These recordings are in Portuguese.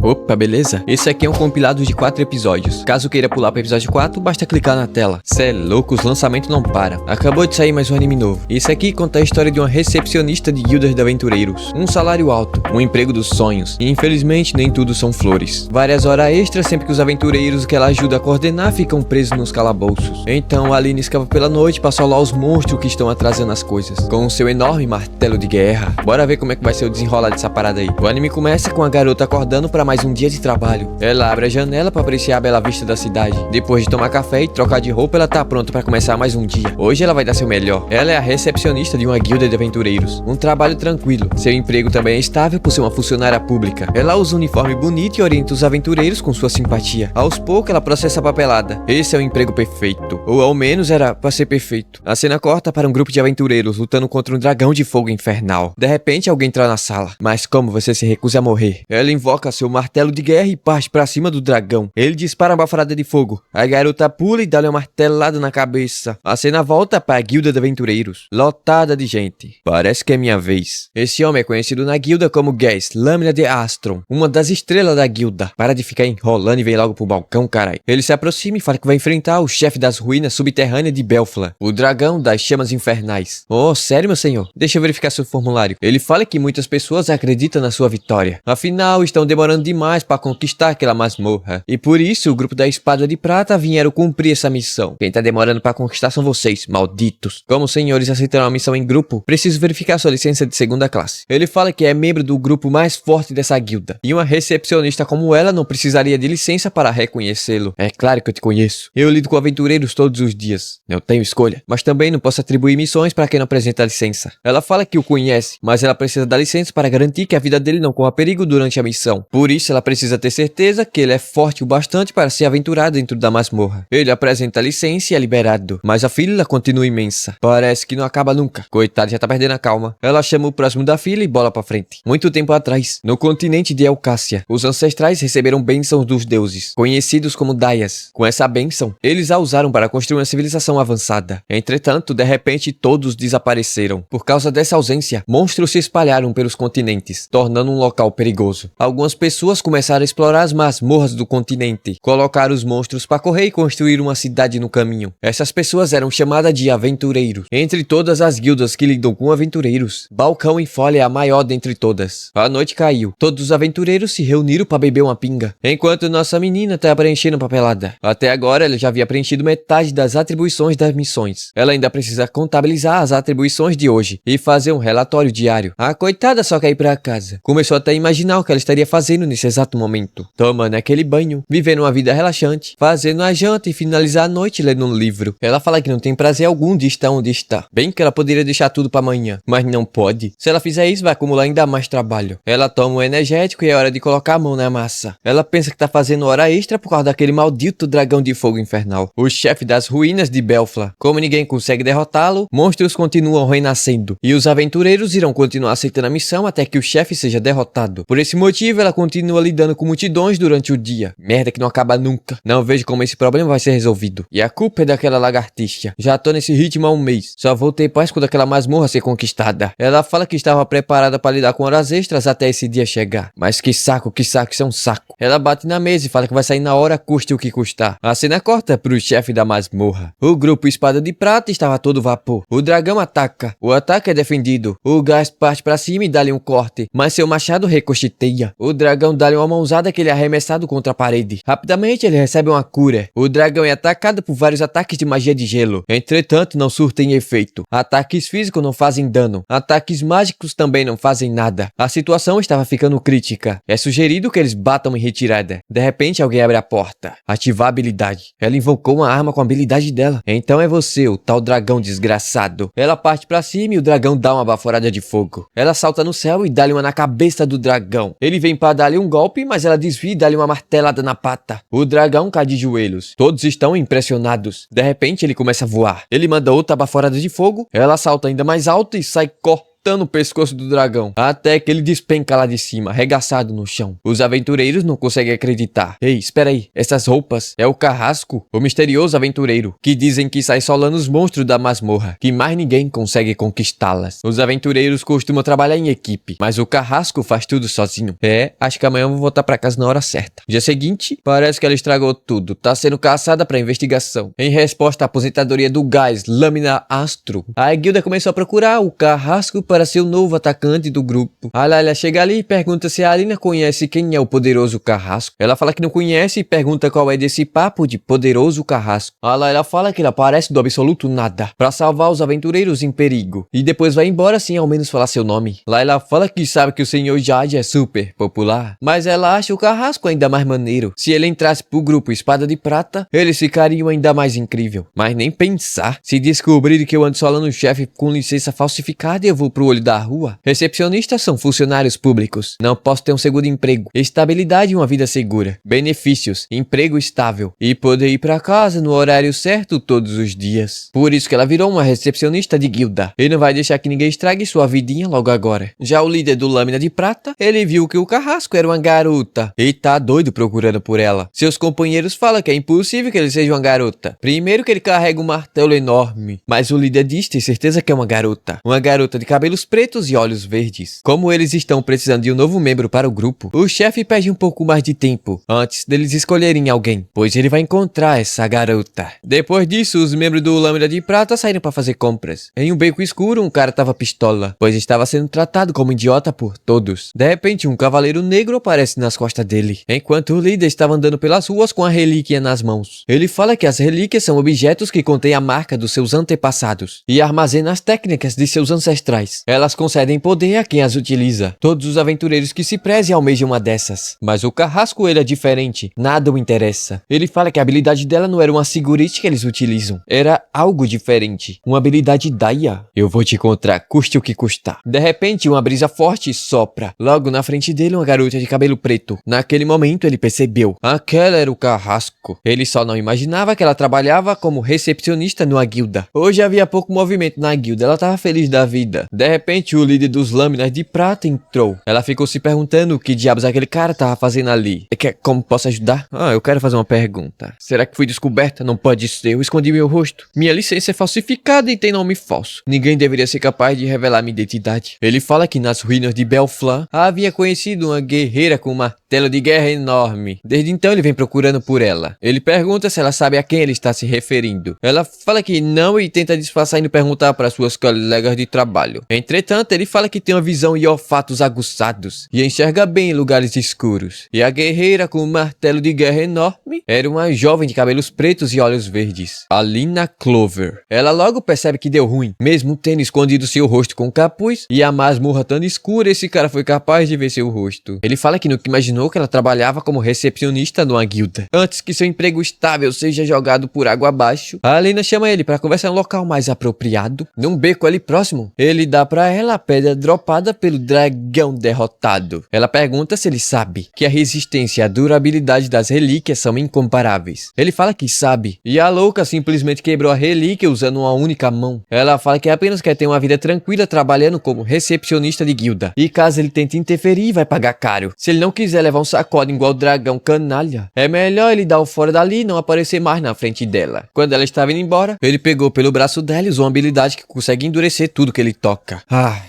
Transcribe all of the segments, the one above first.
Opa, beleza? Esse aqui é um compilado de 4 episódios. Caso queira pular para o episódio 4, basta clicar na tela. Cê é louco, os lançamentos não param. Acabou de sair mais um anime novo. Esse aqui conta a história de uma recepcionista de guildas de aventureiros. Um salário alto, um emprego dos sonhos. E infelizmente nem tudo são flores. Várias horas extras sempre que os aventureiros que ela ajuda a coordenar ficam presos nos calabouços. Então a Aline escapa pela noite para solar os monstros que estão atrasando as coisas. Com o seu enorme martelo de guerra. Bora ver como é que vai ser o desenrolar dessa parada aí. O anime começa com a garota acordando para mais um dia de trabalho. Ela abre a janela para apreciar a bela vista da cidade. Depois de tomar café e trocar de roupa, ela tá pronta para começar mais um dia. Hoje ela vai dar seu melhor. Ela é a recepcionista de uma guilda de aventureiros. Um trabalho tranquilo. Seu emprego também é estável por ser uma funcionária pública. Ela usa um uniforme bonito e orienta os aventureiros com sua simpatia. Aos poucos ela processa a papelada. Esse é o emprego perfeito. Ou ao menos era para ser perfeito. A cena corta para um grupo de aventureiros lutando contra um dragão de fogo infernal. De repente alguém entra na sala. Mas como você se recusa a morrer? Ela invoca seu martelo de guerra e parte pra cima do dragão. Ele dispara uma baforada de fogo. A garota pula e dá-lhe uma martelada na cabeça. A cena volta para a guilda de aventureiros, lotada de gente. Parece que é minha vez. Esse homem é conhecido na guilda como Gas, Lâmina de Astron, uma das estrelas da guilda. Para de ficar enrolando e vem logo pro balcão, carai. Ele se aproxima e fala que vai enfrentar o chefe das ruínas subterrâneas de Belfla, o dragão das chamas infernais. Oh, sério, meu senhor? Deixa eu verificar seu formulário. Ele fala que muitas pessoas acreditam na sua vitória. Afinal, estão demorando demais para conquistar aquela masmorra. E por isso, o grupo da Espada de Prata vieram cumprir essa missão. Quem tá demorando para conquistar são vocês, malditos. Como os senhores aceitaram a missão em grupo, preciso verificar sua licença de segunda classe. Ele fala que é membro do grupo mais forte dessa guilda. E uma recepcionista como ela não precisaria de licença para reconhecê-lo. É claro que eu te conheço. Eu lido com aventureiros todos os dias. Eu tenho escolha. Mas também não posso atribuir missões para quem não apresenta licença. Ela fala que o conhece, mas ela precisa da licença para garantir que a vida dele não corra perigo durante a missão. Por isso, ela precisa ter certeza que ele é forte o bastante para se aventurar dentro da masmorra. Ele apresenta a licença e é liberado, mas a fila continua imensa. Parece que não acaba nunca. Coitado, já tá perdendo a calma. Ela chama o próximo da fila e bola pra frente. Muito tempo atrás, no continente de Elcácia, os ancestrais receberam bênçãos dos deuses, conhecidos como Daias. Com essa bênção, eles a usaram para construir uma civilização avançada. Entretanto, de repente, todos desapareceram. Por causa dessa ausência, monstros se espalharam pelos continentes, tornando um local perigoso. Algumas pessoas começaram a explorar as masmorras do continente, colocaram os monstros para correr e construir uma cidade no caminho. Essas pessoas eram chamadas de aventureiros. Entre todas as guildas que lidam com aventureiros, Balcão em Folha é a maior dentre todas. A noite caiu. Todos os aventureiros se reuniram para beber uma pinga, enquanto nossa menina tá preenchendo papelada. Até agora ela já havia preenchido metade das atribuições das missões. Ela ainda precisa contabilizar as atribuições de hoje e fazer um relatório diário. A coitada só quer ir pra casa. Começou até a imaginar o que ela estaria fazendo nesse exato momento. Tomando aquele banho, vivendo uma vida relaxante, fazendo a janta e finalizar a noite lendo um livro. Ela fala que não tem prazer algum de estar onde está. Bem que ela poderia deixar tudo pra amanhã, mas não pode. Se ela fizer isso, vai acumular ainda mais trabalho. Ela toma um energético e é hora de colocar a mão na massa. Ela pensa que tá fazendo hora extra por causa daquele maldito dragão de fogo infernal, o chefe das ruínas de Belfla. Como ninguém consegue derrotá-lo, monstros continuam renascendo, e os aventureiros irão continuar aceitando a missão até que o chefe seja derrotado. Por esse motivo, ela continua lidando com multidões durante o dia. Merda que não acaba nunca. Não vejo como esse problema vai ser resolvido. E a culpa é daquela lagartixa. Já tô nesse ritmo há um mês. Só voltei paz quando aquela masmorra ser conquistada. Ela fala que estava preparada para lidar com horas extras até esse dia chegar. Mas que saco, isso é um saco. Ela bate na mesa e fala que vai sair na hora, custe o que custar. A cena corta pro chefe da masmorra. O grupo Espada de Prata estava a todo vapor. O dragão ataca. O ataque é defendido. O gás parte pra cima e dá-lhe um corte, mas seu machado ricocheteia. O dragão dá-lhe uma mãozada que ele é arremessado contra a parede. Rapidamente ele recebe uma cura. O dragão é atacado por vários ataques de magia de gelo. Entretanto, não surtem efeito. Ataques físicos não fazem dano. Ataques mágicos também não fazem nada. A situação estava ficando crítica. É sugerido que eles batam em retirada. De repente, alguém abre a porta. Ativar a habilidade. Ela invocou uma arma com a habilidade dela. Então é você, o tal dragão desgraçado. Ela parte pra cima e o dragão dá uma baforada de fogo. Ela salta no céu e dá-lhe uma na cabeça do dragão. Ele vem para dar-lhe um golpe, mas ela desvia e dá-lhe uma martelada na pata. O dragão cai de joelhos. Todos estão impressionados. De repente, ele começa a voar. Ele manda outra baforada de fogo. Ela salta ainda mais alto e sai correndo cortando o pescoço do dragão, até que ele despenca lá de cima, arregaçado no chão. Os aventureiros não conseguem acreditar. Ei, espera aí, essas roupas é o Carrasco, o misterioso aventureiro, que dizem que sai solando os monstros da masmorra, que mais ninguém consegue conquistá-las. Os aventureiros costumam trabalhar em equipe, mas o Carrasco faz tudo sozinho. Acho que amanhã eu vou voltar pra casa na hora certa. Dia seguinte, parece que ela estragou tudo, tá sendo caçada pra investigação. Em resposta à aposentadoria do gás Lâmina Astro, a guilda começou a procurar o Carrasco para ser o novo atacante do grupo. A Layla chega ali e pergunta se a Alina conhece quem é o poderoso Carrasco. Ela fala que não conhece e pergunta qual é desse papo de poderoso Carrasco. A Layla fala que ele aparece do absoluto nada para salvar os aventureiros em perigo e depois vai embora sem ao menos falar seu nome. Layla fala que sabe que o Senhor Jade é super popular, mas ela acha o Carrasco ainda mais maneiro. Se ele entrasse pro grupo Espada de Prata, eles ficariam ainda mais incrível. Mas nem pensar, se descobrir que eu ando solando o chefe com licença falsificada e eu vou pro olho da rua. Recepcionistas são funcionários públicos. Não posso ter um segundo emprego, estabilidade e uma vida segura, benefícios, emprego estável e poder ir pra casa no horário certo todos os dias. Por isso que ela virou uma recepcionista de guilda e não vai deixar que ninguém estrague sua vidinha logo agora. Já o líder do Lâmina de Prata, ele viu que o Carrasco era uma garota e tá doido procurando por ela. Seus companheiros falam que é impossível que ele seja uma garota. Primeiro que ele carrega um martelo enorme, mas o líder diz ter certeza que é uma garota. Uma garota de cabelos pretos e olhos verdes. Como eles estão precisando de um novo membro para o grupo, o chefe pede um pouco mais de tempo antes deles escolherem alguém, pois ele vai encontrar essa garota. Depois disso, os membros do Lâmina de Prata saíram para fazer compras. Em um beco escuro, um cara tava pistola, pois estava sendo tratado como idiota por todos. De repente, um cavaleiro negro aparece nas costas dele, enquanto o líder estava andando pelas ruas com a relíquia nas mãos. Ele fala que as relíquias são objetos que contêm a marca dos seus antepassados e armazenam as técnicas de seus ancestrais. Elas concedem poder a quem as utiliza. Todos os aventureiros que se prezem almejam uma dessas. Mas o Carrasco, ele é diferente. Nada o interessa. Ele fala que a habilidade dela não era uma segurite que eles utilizam. Era algo diferente. Uma habilidade Daia. Eu vou te encontrar, custe o que custar. De repente, uma brisa forte sopra. Logo na frente dele, uma garota de cabelo preto. Naquele momento, ele percebeu. Aquela era o Carrasco. Ele só não imaginava que ela trabalhava como recepcionista numa guilda. Hoje havia pouco movimento na guilda. Ela estava feliz da vida. De repente, o líder dos Lâminas de Prata entrou. Ela ficou se perguntando o que diabos aquele cara estava fazendo ali. Como posso ajudar? Eu quero fazer uma pergunta. Será que fui descoberta? Não pode ser. Eu escondi meu rosto. Minha licença é falsificada e tem nome falso. Ninguém deveria ser capaz de revelar minha identidade. Ele fala que nas ruínas de Belflán havia conhecido uma guerreira com um martelo de guerra enorme. Desde então ele vem procurando por ela. Ele pergunta se ela sabe a quem ele está se referindo. Ela fala que não e tenta disfarçar indo perguntar para suas colegas de trabalho. Entretanto, ele fala que tem uma visão e olfatos aguçados e enxerga bem em lugares escuros. E a guerreira com um martelo de guerra enorme era uma jovem de cabelos pretos e olhos verdes, Alina Clover. Ela logo percebe que deu ruim, mesmo tendo escondido seu rosto com capuz e a masmorra tão escura, esse cara foi capaz de ver seu rosto. Ele fala que nunca imaginou que ela trabalhava como recepcionista numa guilda. Antes que seu emprego estável seja jogado por água abaixo, a Alina chama ele para conversar em um local mais apropriado. Num beco ali próximo, ele dá pra ela a pedra dropada pelo dragão derrotado. Ela pergunta se ele sabe que a resistência e a durabilidade das relíquias são incomparáveis. Ele fala que sabe, e a louca simplesmente quebrou a relíquia usando uma única mão. Ela fala que apenas quer ter uma vida tranquila trabalhando como recepcionista de guilda, e caso ele tente interferir, vai pagar caro. Se ele não quiser levar um sacode igual o dragão canalha, é melhor ele dar o fora dali e não aparecer mais na frente dela. Quando ela estava indo embora, ele pegou pelo braço dela e usou uma habilidade que consegue endurecer tudo que ele toca.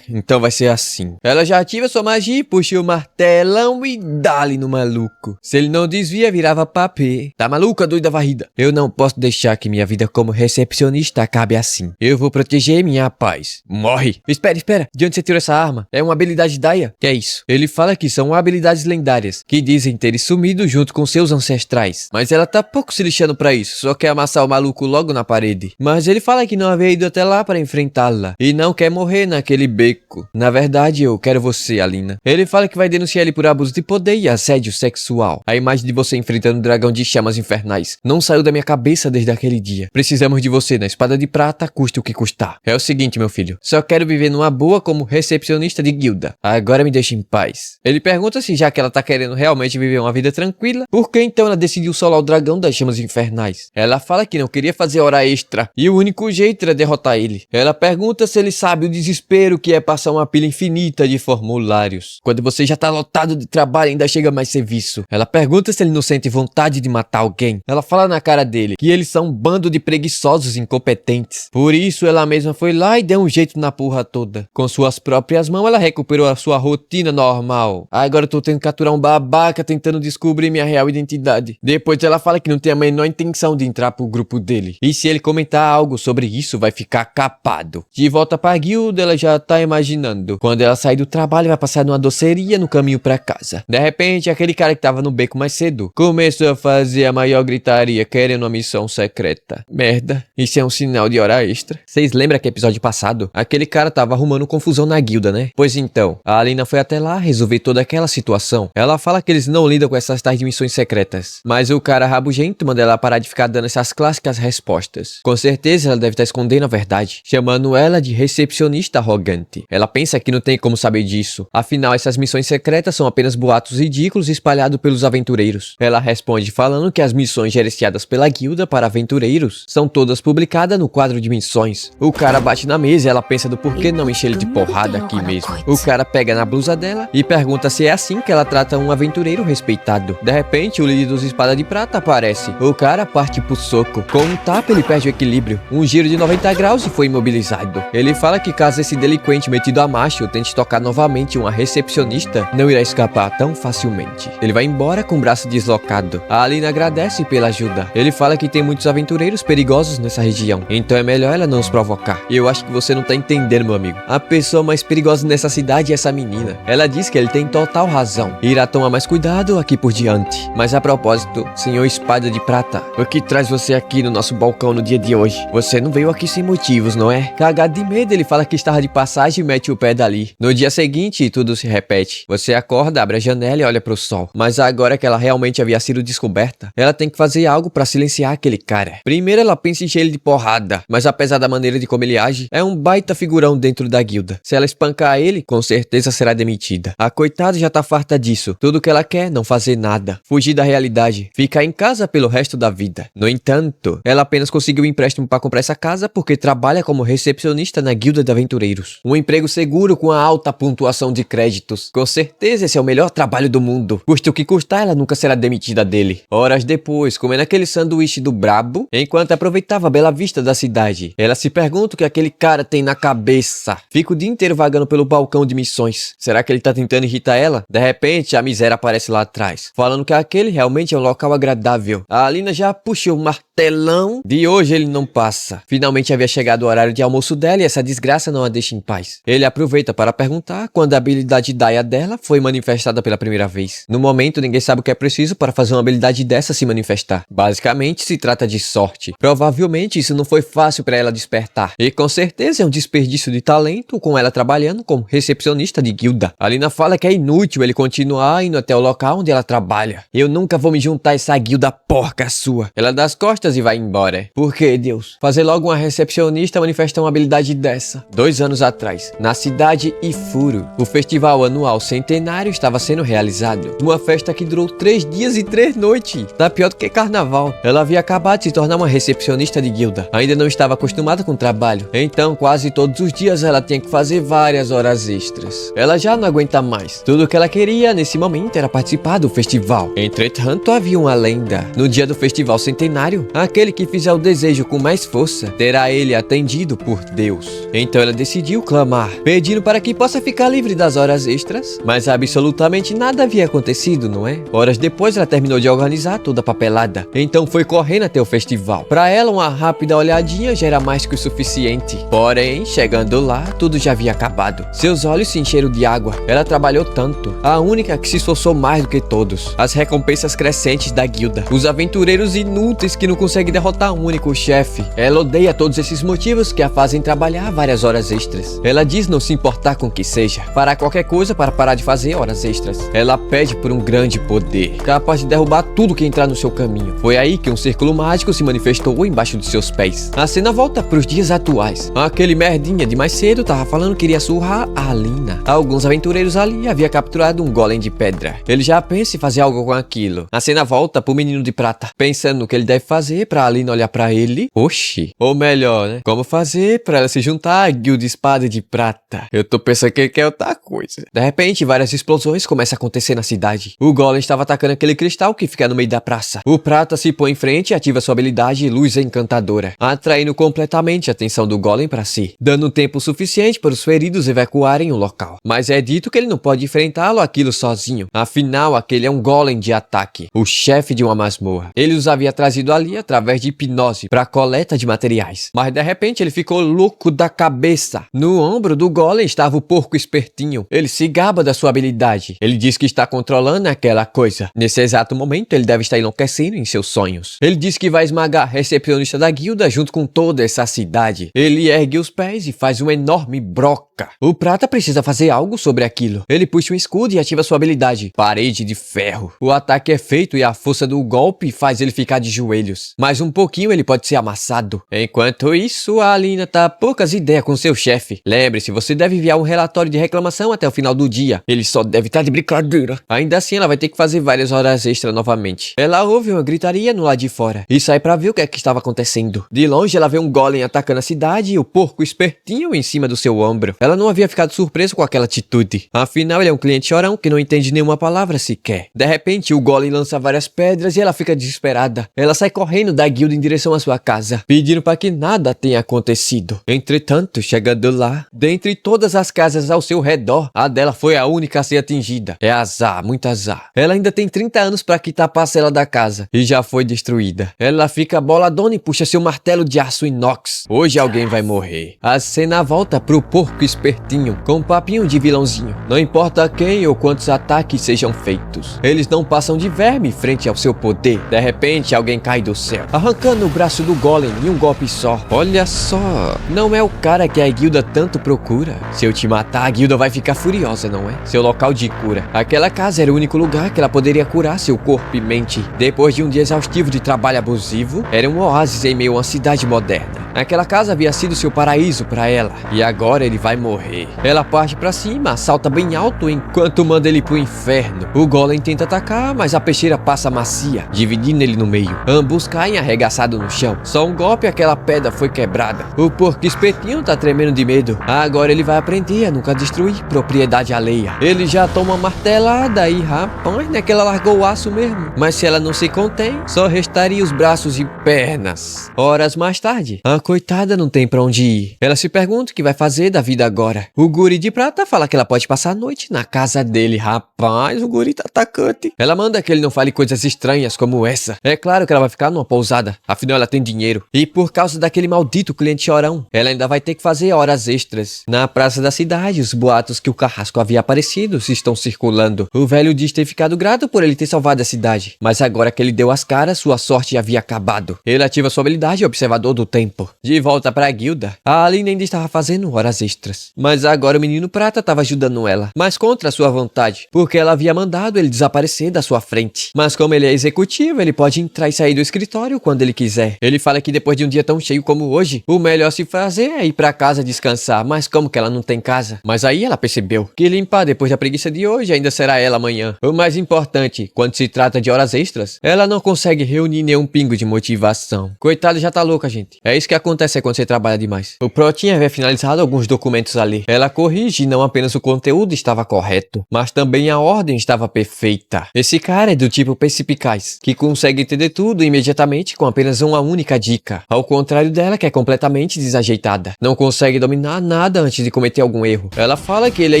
Então vai ser assim. Ela já ativa sua magia e puxa o martelão e dá-lhe no maluco. Se ele não desvia, virava papê. Tá maluca, doida varrida? Eu não posso deixar que minha vida como recepcionista acabe assim. Eu vou proteger minha paz. Morre! Espera. De onde você tirou essa arma? É uma habilidade Daia? Que é isso? Ele fala que são habilidades lendárias, que dizem terem sumido junto com seus ancestrais. Mas ela tá pouco se lixando pra isso, só quer amassar o maluco logo na parede. Mas ele fala que não havia ido até lá para enfrentá-la, e não quer morrer naquele beco. Na verdade, eu quero você, Alina. Ele fala que vai denunciar ele por abuso de poder e assédio sexual. A imagem de você enfrentando um dragão de chamas infernais não saiu da minha cabeça desde aquele dia. Precisamos de você na Espada de Prata, custe o que custar. É o seguinte, meu filho, só quero viver numa boa como recepcionista de guilda. Agora me deixe em paz. Ele pergunta se já que ela tá querendo realmente viver uma vida tranquila, por que então ela decidiu solar o dragão das chamas infernais? Ela fala que não queria fazer hora extra e o único jeito era derrotar ele. Ela pergunta se ele sabe o desespero desespero que é passar uma pilha infinita de formulários. Quando você já tá lotado de trabalho e ainda chega mais serviço. Ela pergunta se ele não sente vontade de matar alguém. Ela fala na cara dele que eles são um bando de preguiçosos incompetentes. Por isso ela mesma foi lá e deu um jeito na porra toda. Com suas próprias mãos ela recuperou a sua rotina normal. Agora eu tô tendo que aturar um babaca tentando descobrir minha real identidade. Depois ela fala que não tem a menor intenção de entrar pro grupo dele. E se ele comentar algo sobre isso, vai ficar capado. De volta pra guilda, ela já tá imaginando. Quando ela sair do trabalho, vai passar numa doceria no caminho pra casa. De repente, aquele cara que tava no beco mais cedo começou a fazer a maior gritaria querendo uma missão secreta. Merda, isso é um sinal de hora extra. Vocês lembram que episódio passado? Aquele cara tava arrumando confusão na guilda, né? Pois então, a Alina foi até lá resolver toda aquela situação. Ela fala que eles não lidam com essas tais de missões secretas. Mas o cara rabugento manda ela parar de ficar dando essas clássicas respostas. Com certeza ela deve estar escondendo a verdade, chamando ela de recepcionista arrogante. Ela pensa que não tem como saber disso. Afinal, essas missões secretas são apenas boatos ridículos espalhados pelos aventureiros. Ela responde falando que as missões gerenciadas pela guilda para aventureiros são todas publicadas no quadro de missões. O cara bate na mesa e ela pensa do porquê não encher ele de porrada aqui mesmo. O cara pega na blusa dela e pergunta se é assim que ela trata um aventureiro respeitado. De repente, o líder dos Espada de Prata aparece. O cara parte pro soco. Com um tapa, ele perde o equilíbrio. Um giro de 90 graus e foi imobilizado. Ele fala que caso esse delinquente metido a macho tente tocar novamente uma recepcionista, não irá escapar tão facilmente. Ele vai embora com o braço deslocado. A Alina agradece pela ajuda. Ele fala que tem muitos aventureiros perigosos nessa região, então é melhor ela não os provocar. E eu acho que você não tá entendendo, meu amigo. A pessoa mais perigosa nessa cidade é essa menina. Ela diz que ele tem total razão. Irá tomar mais cuidado aqui por diante. Mas a propósito, senhor Espada de Prata, o que traz você aqui no nosso balcão no dia de hoje? Você não veio aqui sem motivos, não é? Cagado de medo, ele fala que estava de passagem e mete o pé dali. No dia seguinte, tudo se repete. Você acorda, abre a janela e olha pro sol. Mas agora que ela realmente havia sido descoberta, ela tem que fazer algo pra silenciar aquele cara. Primeiro ela pensa em encher ele de porrada, mas apesar da maneira de como ele age, é um baita figurão dentro da guilda. Se ela espancar ele, com certeza será demitida. A coitada já tá farta disso. Tudo que ela quer, não fazer nada. Fugir da realidade. Ficar em casa pelo resto da vida. No entanto, ela apenas conseguiu um empréstimo para comprar essa casa porque trabalha como recepcionista na guilda de aventureiros. Um emprego seguro com a alta pontuação de créditos. Com certeza esse é o melhor trabalho do mundo. Custe o que custar, ela nunca será demitida dele. Horas depois, comendo aquele sanduíche do brabo, enquanto aproveitava a bela vista da cidade, ela se pergunta o que aquele cara tem na cabeça. Fica o dia inteiro vagando pelo balcão de missões. Será que ele tá tentando irritar ela? De repente, a miséria aparece lá atrás, falando que aquele realmente é um local agradável. A Alina já puxou o martelão. De hoje ele não passa. Finalmente havia chegado o horário de almoço dela e essa desgraça não a deixa em paz. Ele aproveita para perguntar quando a habilidade Daia dela foi manifestada pela primeira vez. No momento, ninguém sabe o que é preciso para fazer uma habilidade dessa se manifestar. Basicamente, se trata de sorte. Provavelmente isso não foi fácil para ela despertar. E com certeza é um desperdício de talento com ela trabalhando como recepcionista de guilda. A Alina fala que é inútil ele continuar indo até o local onde ela trabalha. Eu nunca vou me juntar a essa guilda porca sua. Ela dá as costas e vai embora. Por que, Deus? Fazer logo uma recepcionista manifestar uma habilidade dessa. 2 anos atrás, na cidade Ifuro, o festival anual centenário estava sendo realizado. Uma festa que durou 3 dias e 3 noites. Tá pior do que carnaval. Ela havia acabado de se tornar uma recepcionista de guilda. Ainda não estava acostumada com o trabalho. Então, quase todos os dias ela tinha que fazer várias horas extras. Ela já não aguenta mais. Tudo o que ela queria nesse momento era participar do festival. Entretanto, havia uma lenda. No dia do festival centenário, aquele que fizer o desejo com mais força, terá ele atendido por Deus. Então ela decidiu clamar, pedindo para que possa ficar livre das horas extras. Mas absolutamente nada havia acontecido, não é? Horas depois ela terminou de organizar toda a papelada. Então foi correndo até o festival. Para ela, uma rápida olhadinha já era mais que o suficiente. Porém, chegando lá, tudo já havia acabado. Seus olhos se encheram de água. Ela trabalhou tanto. A única que se esforçou mais do que todos. As recompensas crescentes da guilda. Os aventureiros inúteis que não conseguem derrotar um único chefe. Ela odeia todos esses motivos que a fazem trabalhar várias horas extras. Ela diz não se importar com o que seja. Fará qualquer coisa para parar de fazer horas extras. Ela pede por um grande poder, capaz de derrubar tudo que entrar no seu caminho. Foi aí que um círculo mágico se manifestou embaixo de seus pés. A cena volta pros dias atuais. Aquele merdinha de mais cedo tava falando que iria surrar a Alina. Alguns aventureiros ali haviam capturado um golem de pedra. Ele já pensa em fazer algo com aquilo. A cena volta pro menino de prata, pensando no que ele deve fazer fazer pra Alina olhar pra ele? Oxi. Ou melhor, né? Como fazer pra ela se juntar à guilda Espada de Prata? Eu tô pensando que ele quer outra coisa. De repente, várias explosões começam a acontecer na cidade. O Golem estava atacando aquele cristal que fica no meio da praça. O Prata se põe em frente e ativa sua habilidade Luz Encantadora, atraindo completamente a atenção do Golem pra si, dando tempo suficiente para os feridos evacuarem o local. Mas é dito que ele não pode enfrentá-lo aquilo sozinho. Afinal, aquele é um Golem de ataque, o chefe de uma masmorra. Ele os havia trazido ali através de hipnose para coleta de materiais. Mas de repente ele ficou louco da cabeça. No ombro do Golem estava o porco espertinho. Ele se gaba da sua habilidade. Ele diz que está controlando aquela coisa. Nesse exato momento ele deve estar enlouquecendo em seus sonhos. Ele diz que vai esmagar a recepcionista da guilda junto com toda essa cidade. Ele ergue os pés e faz uma enorme broca. O Prata precisa fazer algo sobre aquilo. Ele puxa um escudo e ativa sua habilidade Parede de Ferro. O ataque é feito e a força do golpe faz ele ficar de joelhos. Mais um pouquinho ele pode ser amassado. Enquanto isso, a Alina tá poucas ideias com seu chefe. Lembre-se, você deve enviar um relatório de reclamação até o final do dia. Ele só deve estar de brincadeira. Ainda assim, ela vai ter que fazer várias horas extra novamente. Ela ouve uma gritaria no lado de fora e sai pra ver o que é que estava acontecendo. De longe, ela vê um Golem atacando a cidade e o porco espertinho em cima do seu ombro. Ela não havia ficado surpresa com aquela atitude. Afinal, ele é um cliente chorão que não entende nenhuma palavra sequer. De repente, o Golem lança várias pedras e ela fica desesperada. Ela sai correndo da guilda em direção à sua casa, pedindo para que nada tenha acontecido. Entretanto, chegando lá, dentre todas as casas ao seu redor, a dela foi a única a ser atingida. É azar, muito azar. Ela ainda tem 30 anos para quitar a parcela da casa e já foi destruída. Ela fica boladona e puxa seu martelo de aço inox. Hoje alguém vai morrer. A cena volta pro porco espertinho, com um papinho de vilãozinho. Não importa quem ou quantos ataques sejam feitos, eles não passam de verme frente ao seu poder. De repente, alguém cai do céu, arrancando o braço do Golem em um golpe só. Olha só, não é o cara que a guilda tanto procura. Se eu te matar, a guilda vai ficar furiosa, não é? Seu local de cura. Aquela casa era o único lugar que ela poderia curar seu corpo e mente. Depois de um dia exaustivo de trabalho abusivo, era um oásis em meio a uma cidade moderna. Aquela casa havia sido seu paraíso para ela, e agora ele vai morrer. Ela parte pra cima, salta bem alto enquanto manda ele pro inferno. O Golem tenta atacar, mas a peixeira passa macia, dividindo ele no meio. Ambos caem arregaçados no chão. Só um golpe e aquela pedra foi quebrada. O porco espetinho tá tremendo de medo. Agora ele vai aprender a nunca destruir propriedade alheia. Ele já toma uma martelada e rapaz, né, que ela largou o aço mesmo. Mas se ela não se contém, só restaria os braços e pernas. Horas mais tarde, a coitada não tem pra onde ir. Ela se pergunta o que vai fazer da vida agora. O Guri de Prata fala que ela pode passar a noite na casa dele. Rapaz, o Guri tá atacante. Ela manda que ele não fale coisas estranhas como essa. É claro que ela vai ficar numa pousada, afinal ela tem dinheiro. E por causa daquele maldito cliente chorão, ela ainda vai ter que fazer horas extras. Na praça da cidade, os boatos que o carrasco havia aparecido se estão circulando. O velho diz ter ficado grato por ele ter salvado a cidade, mas agora que ele deu as caras, sua sorte havia acabado. Ele ativa sua habilidade Observador do Tempo. De volta pra guilda, a Alina ainda estava fazendo horas extras, mas agora o menino Prata estava ajudando ela, mas contra sua vontade, porque ela havia mandado ele desaparecer da sua frente. Mas como ele é executivo, ele pode entrar e sair do escritório quando ele quiser. Ele fala que depois de um dia tão cheio como hoje, o melhor a se fazer é ir pra casa descansar, mas como que ela não tem casa? Mas aí ela percebeu que limpar depois da preguiça de hoje ainda será ela amanhã. O mais importante, quando se trata de horas extras, ela não consegue reunir nenhum pingo de motivação. Coitada, já tá louca, gente. É isso que acontece quando você trabalha demais. O Protinha havia finalizado alguns documentos ali. Ela corrige, não apenas o conteúdo estava correto, mas também a ordem estava perfeita. Esse cara é do tipo perspicaz, que consegue entender tudo imediatamente com apenas uma única dica. Ao contrário dela, que é completamente desajeitada. Não consegue dominar nada antes de cometer algum erro. Ela fala que ele é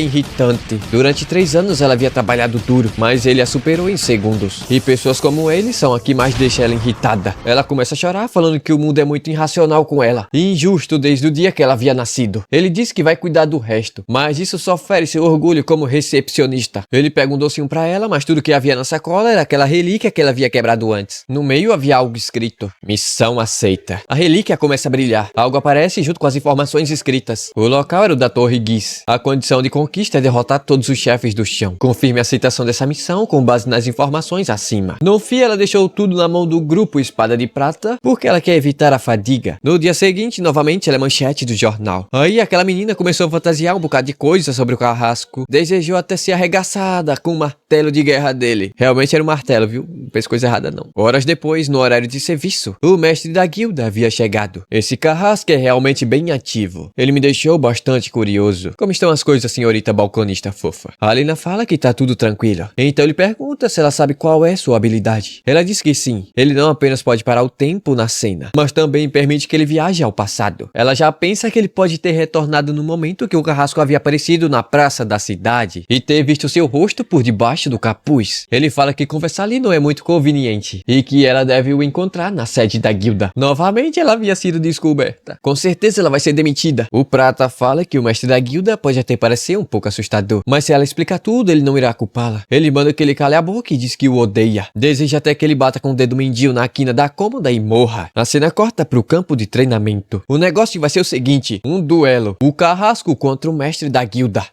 irritante. Durante 3 anos ela havia trabalhado duro, mas ele a superou em segundos. E pessoas como ele são a que mais deixa ela irritada. Ela começa a chorar, falando que o mundo é muito irracional com ela, e injusto desde o dia que ela havia nascido. Ele disse que vai cuidar do resto, mas isso só fere seu orgulho como recepcionista. Ele pega um docinho pra ela, mas tudo que havia na sacola era aquela relíquia que ela havia quebrado antes. No meio havia algo escrito: missão aceita. A relíquia começa a brilhar. Algo aparece junto com as informações escritas. O local era o da Torre Giz. A condição de conquista é derrotar todos os chefes do chão. Confirme a aceitação dessa missão com base nas informações acima. No fim, ela deixou tudo na mão do grupo Espada de Prata, porque ela quer evitar a fadiga. No dia seguinte, novamente, ela é manchete do jornal. Aí aquela menina começou a fantasiar um bocado de coisa sobre o carrasco. Desejou até ser arregaçada com o martelo de guerra dele. Realmente era um martelo, viu? Não fez coisa errada não. Horas depois, no horário de serviço, o mestre da guilda havia chegado. Esse carrasco é realmente bem ativo. Ele me deixou bastante curioso. Como estão as coisas, senhorita balconista fofa? A Alina fala que tá tudo tranquilo. Então ele pergunta se ela sabe qual é sua habilidade. Ela diz que sim. Ele não apenas pode parar o tempo na cena, mas também permite que ele viaje ao passado. Ela já pensa que ele pode ter retornado no momento que o carrasco havia aparecido na praça da cidade e ter visto seu rosto por debaixo do capuz. Ele fala que conversar ali não é muito conveniente e que ela deve o encontrar na sede da guilda. Novamente ela havia sido descoberta. Com certeza ela vai ser demitida. O Prata fala que o mestre da guilda pode até parecer um pouco assustador, mas se ela explicar tudo, ele não irá culpá-la. Ele manda que ele cale a boca e diz que o odeia. Deseja até que ele bata com o dedo mindinho na quina da cômoda e morra. A cena corta pro campo de treinamento. O negócio vai ser o seguinte, um duelo. O carrasco contra o mestre da guilda.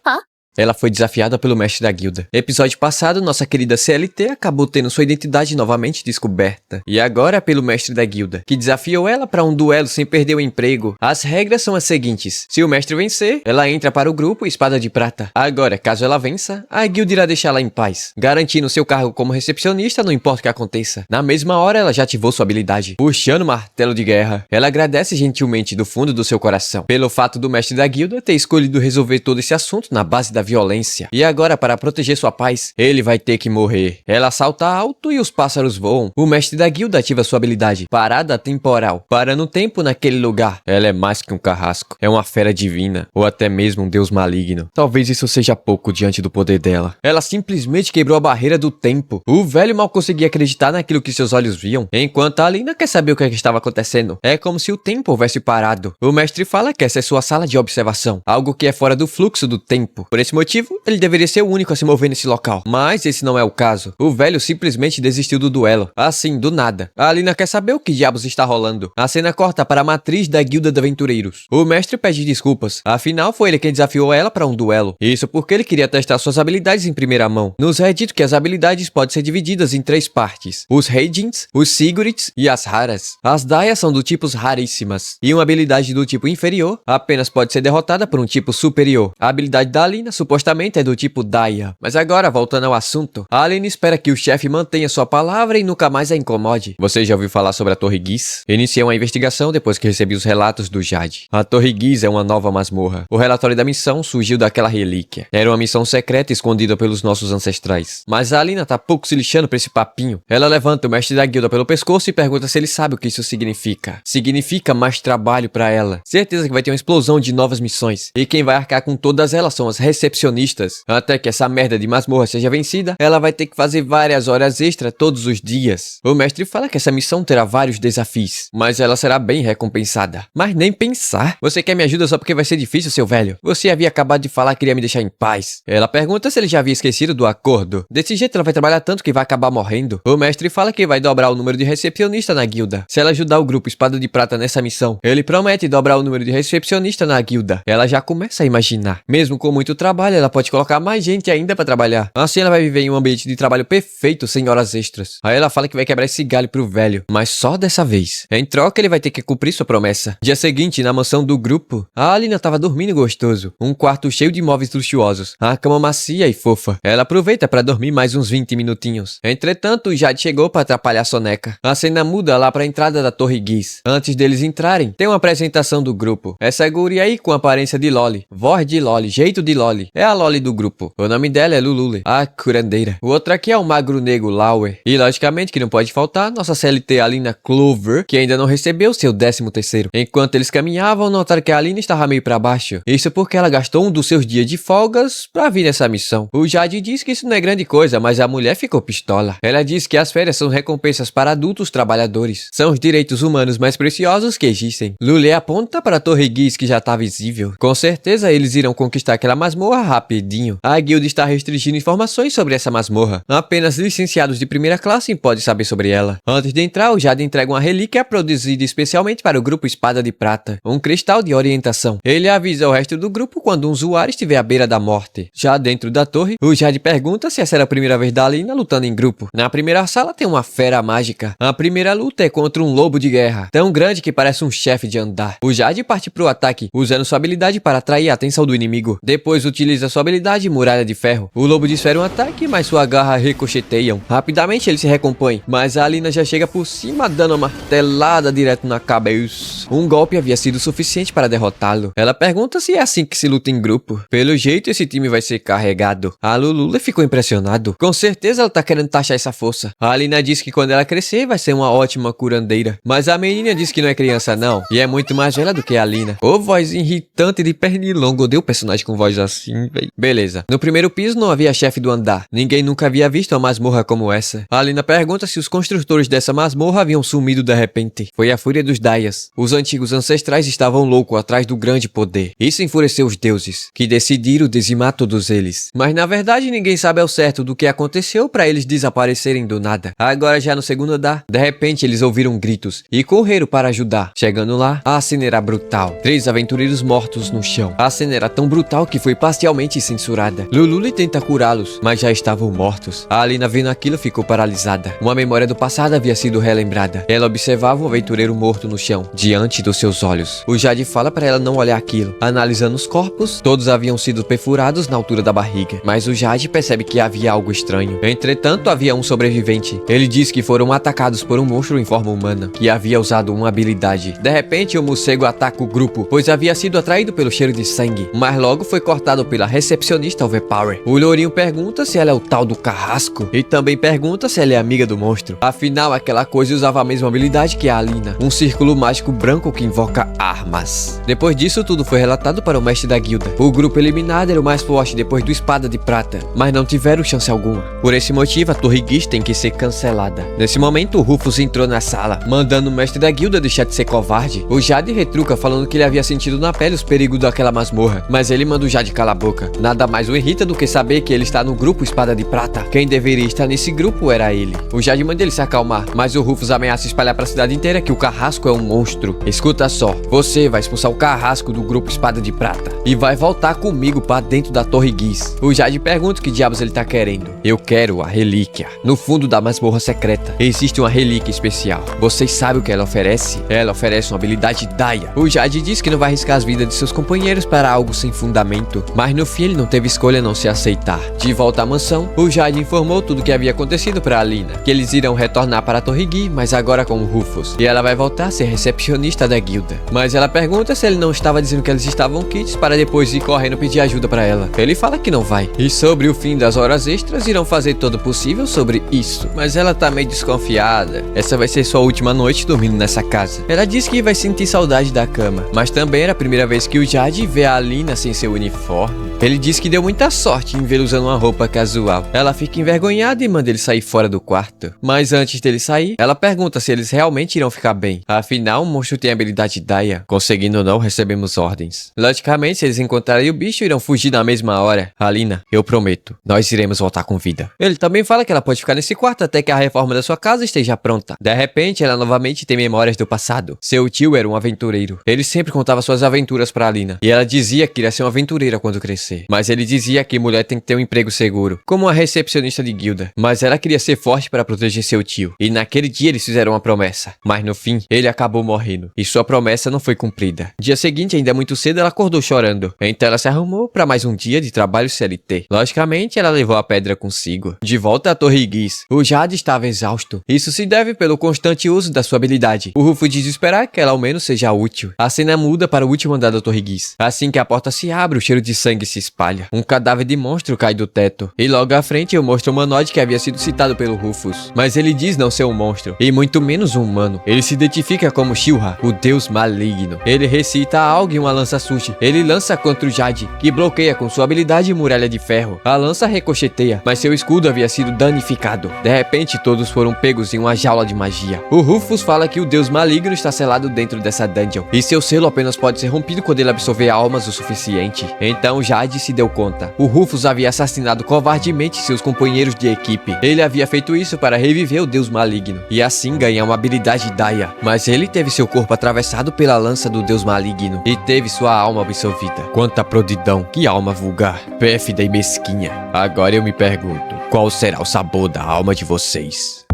Ela foi desafiada pelo mestre da guilda. Episódio passado, nossa querida CLT acabou tendo sua identidade novamente descoberta. E agora é pelo mestre da guilda, que desafiou ela para um duelo sem perder o emprego. As regras são as seguintes. Se o mestre vencer, ela entra para o grupo Espada de Prata. Agora, caso ela vença, a guilda irá deixá-la em paz, garantindo seu cargo como recepcionista não importa o que aconteça. Na mesma hora, ela já ativou sua habilidade, puxando o martelo de guerra. Ela agradece gentilmente do fundo do seu coração, pelo fato do mestre da guilda ter escolhido resolver todo esse assunto na base da violência. E agora, para proteger sua paz, ele vai ter que morrer. Ela salta alto e os pássaros voam. O mestre da guilda ativa sua habilidade, parada temporal, parando o tempo naquele lugar. Ela é mais que um carrasco, é uma fera divina, ou até mesmo um deus maligno. Talvez isso seja pouco diante do poder dela. Ela simplesmente quebrou a barreira do tempo. O velho mal conseguia acreditar naquilo que seus olhos viam, enquanto a Alina quer saber o que estava acontecendo. É como se o tempo houvesse parado. O mestre fala que essa é sua sala de observação, algo que é fora do fluxo do tempo. Por esse motivo, ele deveria ser o único a se mover nesse local. Mas esse não é o caso. O velho simplesmente desistiu do duelo. Assim, do nada. A Alina quer saber o que diabos está rolando. A cena corta para a matriz da Guilda de Aventureiros. O mestre pede desculpas. Afinal, foi ele quem desafiou ela para um duelo. Isso porque ele queria testar suas habilidades em primeira mão. Nos é dito que as habilidades podem ser divididas em 3 partes. Os Reigns, os Sigurds e as raras. As Daias são do tipos raríssimas. E uma habilidade do tipo inferior apenas pode ser derrotada por um tipo superior. A habilidade da Alina supostamente é do tipo Daia. Mas agora, voltando ao assunto, a Alina espera que o chefe mantenha sua palavra e nunca mais a incomode. Você já ouviu falar sobre a Torre Giz? Iniciei uma investigação depois que recebi os relatos do Jade. A Torre Giz é uma nova masmorra. O relatório da missão surgiu daquela relíquia. Era uma missão secreta escondida pelos nossos ancestrais. Mas a Alina tá pouco se lixando pra esse papinho. Ela levanta o mestre da guilda pelo pescoço e pergunta se ele sabe o que isso significa. Significa mais trabalho pra ela. Certeza que vai ter uma explosão de novas missões. E quem vai arcar com todas elas são as recepcionistas. Até que essa merda de masmorra seja vencida, ela vai ter que fazer várias horas extra todos os dias. O mestre fala que essa missão terá vários desafios, mas ela será bem recompensada. Mas nem pensar. Você quer me ajuda só porque vai ser difícil, seu velho? Você havia acabado de falar que iria me deixar em paz. Ela pergunta se ele já havia esquecido do acordo. Desse jeito ela vai trabalhar tanto que vai acabar morrendo. O mestre fala que vai dobrar o número de recepcionista na guilda. Se ela ajudar o grupo Espada de Prata nessa missão, ele promete dobrar o número de recepcionista na guilda. Ela já começa a imaginar. Mesmo com muito trabalho, ela pode colocar mais gente ainda pra trabalhar. Assim ela vai viver em um ambiente de trabalho perfeito, sem horas extras. Aí ela fala que vai quebrar esse galho pro velho, mas só dessa vez. Em troca, ele vai ter que cumprir sua promessa. Dia seguinte, na mansão do grupo, a Alina tava dormindo gostoso. Um quarto cheio de móveis luxuosos. A cama macia e fofa. Ela aproveita pra dormir mais uns 20 minutinhos. Entretanto, o Jade chegou pra atrapalhar a soneca. A cena muda lá pra entrada da Torre Giz. Antes deles entrarem, tem uma apresentação do grupo. Essa guria aí com aparência de Loli. Voz de Loli, jeito de Loli. É a Loli do grupo. O nome dela é Lulule, a curandeira. O outro aqui é o magro negro Lauer. E logicamente que não pode faltar nossa CLT Alina Clover, que ainda não recebeu seu 13º. Enquanto eles caminhavam, notaram que a Alina estava meio pra baixo. Isso porque ela gastou um dos seus dias de folgas pra vir nessa missão. O Jade diz que isso não é grande coisa, mas a mulher ficou pistola. Ela diz que as férias são recompensas para adultos trabalhadores. São os direitos humanos mais preciosos que existem. Lulé aponta para a Torre Giz que já tá visível. Com certeza eles irão conquistar aquela masmorra masmorra rapidinho. A guilda está restringindo informações sobre essa masmorra. Apenas licenciados de primeira classe podem saber sobre ela. Antes de entrar, o Jade entrega uma relíquia produzida especialmente para o grupo Espada de Prata, um cristal de orientação. Ele avisa o resto do grupo quando um usuário estiver à beira da morte. Já dentro da torre, o Jade pergunta se essa era a primeira vez da Alina lutando em grupo. Na primeira sala tem uma fera mágica. A primeira luta é contra um lobo de guerra, tão grande que parece um chefe de andar. O Jade parte pro ataque, usando sua habilidade para atrair a atenção do inimigo. Depois utiliza sua habilidade Muralha de Ferro. O lobo desfere um ataque, mas sua garra ricocheteiam. Rapidamente ele se recompõe, mas a Alina já chega por cima dando uma martelada direto na cabeça. Um golpe havia sido suficiente para derrotá-lo. Ela pergunta se é assim que se luta em grupo. Pelo jeito esse time vai ser carregado. A Lulula ficou impressionado. Com certeza ela tá querendo taxar essa força. A Alina diz que quando ela crescer vai ser uma ótima curandeira. Mas a menina diz que não é criança não, e é muito mais velha do que a Alina. Ô voz irritante de pernilongo, odeio personagem com voz assim, véi. Beleza. No primeiro piso não havia chefe do andar. Ninguém nunca havia visto uma masmorra como essa. A Alina pergunta se os construtores dessa masmorra haviam sumido de repente. Foi a fúria dos Daias. Os antigos ancestrais estavam loucos atrás do grande poder. Isso enfureceu os deuses, que decidiram dizimar todos eles. Mas na verdade ninguém sabe ao certo do que aconteceu para eles desaparecerem do nada. Agora já no segundo andar, de repente eles ouviram gritos e correram para ajudar. Chegando lá, a cena era brutal. 3 aventureiros mortos no chão. A cena era tão brutal que foi parcialmente censurada. Lulula tenta curá-los, mas já estavam mortos. A Alina vendo aquilo ficou paralisada. Uma memória do passado havia sido relembrada. Ela observava um aventureiro morto no chão, diante dos seus olhos. O Jade fala para ela não olhar aquilo. Analisando os corpos, todos haviam sido perfurados na altura da barriga. Mas o Jade percebe que havia algo estranho. Entretanto, havia um sobrevivente. Ele diz que foram atacados por um monstro em forma humana, que havia usado uma habilidade. De repente, o morcego ataca o grupo, pois havia sido atraído pelo cheiro de sangue, mas logo foi cortado pela recepcionista Overpower. O Lourinho pergunta se ela é o tal do Carrasco, e também pergunta se ela é amiga do monstro. Afinal, aquela coisa usava a mesma habilidade que a Alina, um círculo mágico branco que invoca armas. Depois disso, tudo foi relatado para o mestre da guilda. O grupo eliminado era o mais forte depois do Espada de Prata, mas não tiveram chance alguma. Por esse motivo, a Torre Geese tem que ser cancelada. Nesse momento, o Rufus entrou na sala, mandando o mestre da guilda deixar de ser covarde. O Jade retruca falando que ele havia sentido na pele os perigos daquela masmorra, mas ele manda o Jade calar a boca. Nada mais o irrita do que saber que ele está no grupo Espada de Prata. Quem deveria estar nesse grupo era ele. O Jade manda ele se acalmar, mas o Rufus ameaça espalhar para a cidade inteira que o Carrasco é um monstro. Escuta só, você vai expulsar o Carrasco do grupo Espada de Prata e vai voltar comigo para dentro da Torre Geese. O Jade pergunta o que diabos ele tá querendo. Eu quero a relíquia. No fundo da masmorra secreta existe uma relíquia especial. Vocês sabem o que ela oferece? Ela oferece uma habilidade Daia. O Jade diz que não vai arriscar as vidas de seus companheiros para algo sem fundamento, mas no fim ele não teve escolha a não se aceitar. De volta à mansão, o Jade informou tudo o que havia acontecido para Alina, que eles irão retornar para a Torre Geese, mas agora com o Rufus, e ela vai voltar a ser recepcionista da guilda. Mas ela pergunta se ele não estava dizendo que eles estavam kits para depois ir correndo pedir ajuda para ela. Ele fala que não vai. E sobre o fim das horas extras, irão fazer todo o possível sobre isso, mas ela tá meio desconfiada. Essa vai ser sua última noite dormindo nessa casa. Ela diz que vai sentir saudade da cama, mas também era a primeira vez que o Jade vê a Alina sem seu uniforme. Ele diz que deu muita sorte em vê-lo usando uma roupa casual. Ela fica envergonhada e manda ele sair fora do quarto. Mas antes dele sair, ela pergunta se eles realmente irão ficar bem. Afinal, o monstro tem a habilidade Daia. Conseguindo ou não, recebemos ordens. Logicamente, se eles encontrarem o bicho, irão fugir na mesma hora. Alina, eu prometo, nós iremos voltar com vida. Ele também fala que ela pode ficar nesse quarto até que a reforma da sua casa esteja pronta. De repente, ela novamente tem memórias do passado. Seu tio era um aventureiro. Ele sempre contava suas aventuras para Alina. E ela dizia que iria ser uma aventureira quando crescer. Mas ele dizia que mulher tem que ter um emprego seguro, como uma recepcionista de guilda. Mas ela queria ser forte para proteger seu tio. E naquele dia eles fizeram uma promessa. Mas no fim, ele acabou morrendo. E sua promessa não foi cumprida. Dia seguinte, ainda muito cedo, ela acordou chorando. Então ela se arrumou para mais um dia de trabalho CLT. Logicamente, ela levou a pedra consigo. De volta à Torre Geese, o Jade estava exausto. Isso se deve pelo constante uso da sua habilidade. O Rufus diz esperar que ela ao menos seja útil. A cena muda para o último andar da Torre Geese. Assim que a porta se abre, o cheiro de sangue se espalha. Um cadáver de monstro cai do teto. E logo à frente eu mostro o humanoide que havia sido citado pelo Rufus. Mas ele diz não ser um monstro, e muito menos um humano. Ele se identifica como Shilha, o deus maligno. Ele recita algo em uma lança surge. Ele lança contra o Jade, que bloqueia com sua habilidade Muralha de Ferro. A lança ricocheteia, mas seu escudo havia sido danificado. De repente todos foram pegos em uma jaula de magia. O Rufus fala que o deus maligno está selado dentro dessa dungeon, e seu selo apenas pode ser rompido quando ele absorver almas o suficiente. Então Jade se deu conta. O Rufus havia assassinado covardemente seus companheiros de equipe. Ele havia feito isso para reviver o deus maligno e assim ganhar uma habilidade Daya. Mas ele teve seu corpo atravessado pela lança do deus maligno e teve sua alma absorvida. Quanta prodidão, que alma vulgar, pérfida e mesquinha. Agora eu me pergunto, qual será o sabor da alma de vocês?